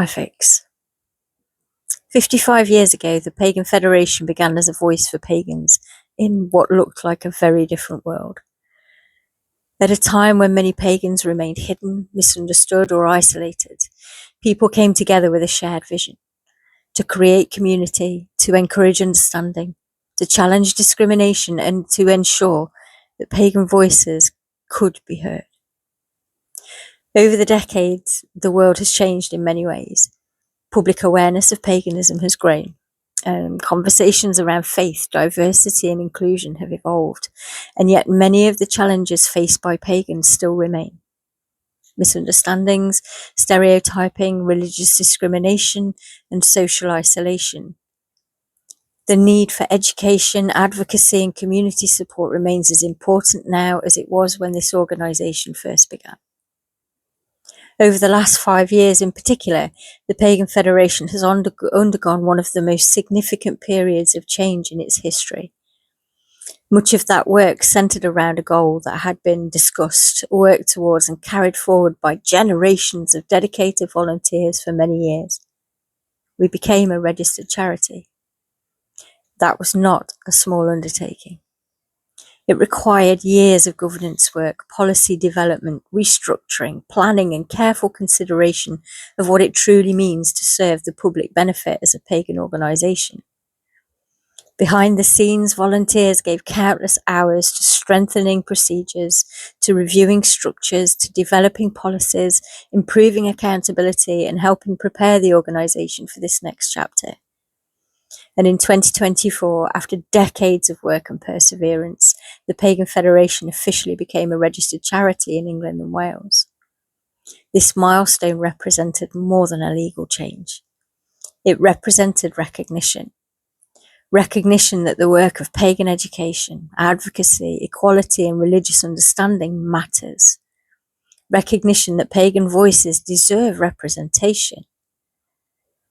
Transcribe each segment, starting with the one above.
Fix. 55 years ago, the Pagan Federation began as a voice for pagans in what looked like a very different world. At a time when many pagans remained hidden, misunderstood, or isolated, people came together with a shared vision to create community, to encourage understanding, to challenge discrimination, and to ensure that pagan voices could be heard. Over the decades, the world has changed in many ways. Public awareness of paganism has grown. Conversations around faith, diversity, and inclusion have evolved, and yet many of the challenges faced by pagans still remain. Misunderstandings, stereotyping, religious discrimination, and social isolation. The need for education, advocacy, and community support remains as important now as it was when this organisation first began. Over the last 5 years in particular, the Pagan Federation has undergone one of the most significant periods of change in its history. Much of that work centred around a goal that had been discussed, worked towards, and carried forward by generations of dedicated volunteers for many years. We became a registered charity. That was not a small undertaking. It required years of governance work, policy development, restructuring, planning, and careful consideration of what it truly means to serve the public benefit as a pagan organisation. Behind the scenes, volunteers gave countless hours to strengthening procedures, to reviewing structures, to developing policies, improving accountability, and helping prepare the organisation for this next chapter. And in 2024, after decades of work and perseverance, the Pagan Federation officially became a registered charity in England and Wales. This milestone represented more than a legal change. It represented recognition that the work of pagan education, advocacy, equality, and religious understanding matters. Recognition that pagan voices deserve representation.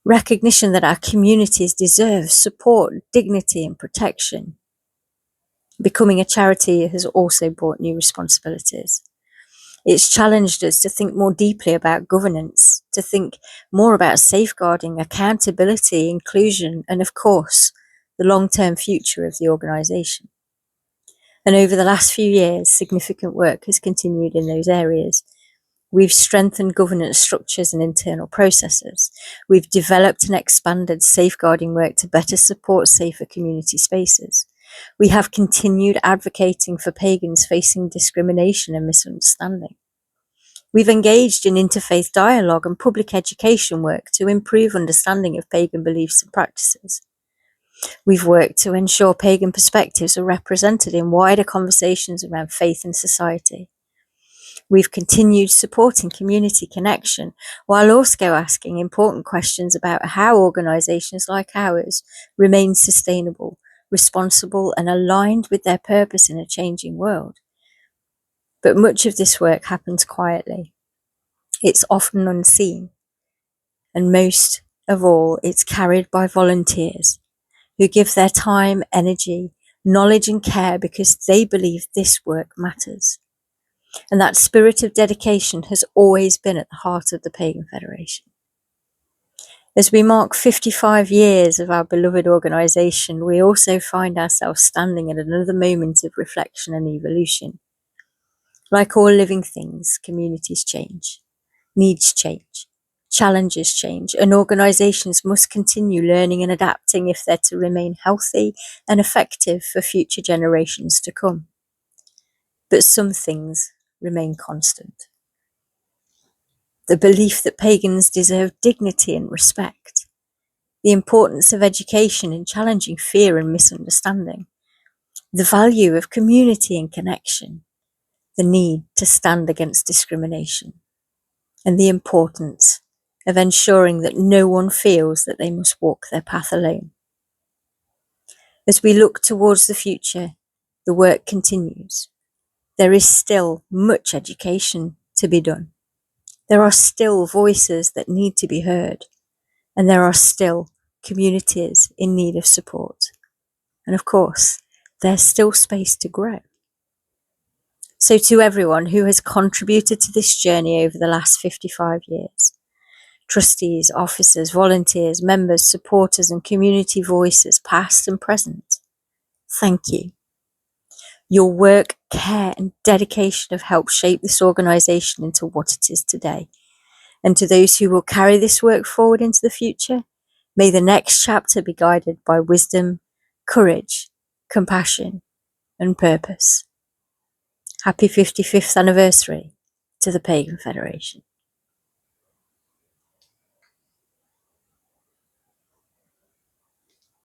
Recognition that our communities deserve support, dignity, and protection. Becoming a charity has also brought new responsibilities. It's challenged us to think more deeply about governance, to think more about safeguarding, accountability, inclusion, and of course, the long-term future of the organisation. And over the last few years, significant work has continued in those areas. We've strengthened governance structures and internal processes. We've developed and expanded safeguarding work to better support safer community spaces. We have continued advocating for pagans facing discrimination and misunderstanding. We've engaged in interfaith dialogue and public education work to improve understanding of pagan beliefs and practices. We've worked to ensure pagan perspectives are represented in wider conversations around faith and society. We've continued supporting community connection while also asking important questions about how organisations like ours remain sustainable, responsible, and aligned with their purpose in a changing world. But much of this work happens quietly. It's often unseen. And most of all, it's carried by volunteers who give their time, energy, knowledge, and care because they believe this work matters. And that spirit of dedication has always been at the heart of the Pagan Federation. As we mark 55 years of our beloved organisation, we also find ourselves standing at another moment of reflection and evolution. Like all living things, communities change, needs change, challenges change, and organisations must continue learning and adapting if they're to remain healthy and effective for future generations to come. But some things remain constant. The belief that pagans deserve dignity and respect, the importance of education in challenging fear and misunderstanding, the value of community and connection, the need to stand against discrimination, and the importance of ensuring that no one feels that they must walk their path alone. As we look towards the future, the work continues. There is still much education to be done. There are still voices that need to be heard, and there are still communities in need of support. And of course, there's still space to grow. So to everyone who has contributed to this journey over the last 55 years, Trustees, officers, volunteers, members, supporters, and community voices, past and present, thank you. Your work, care, and dedication have helped shape this organisation into what it is today. And to those who will carry this work forward into the future, may the next chapter be guided by wisdom, courage, compassion, and purpose. Happy 55th anniversary to the Pagan Federation.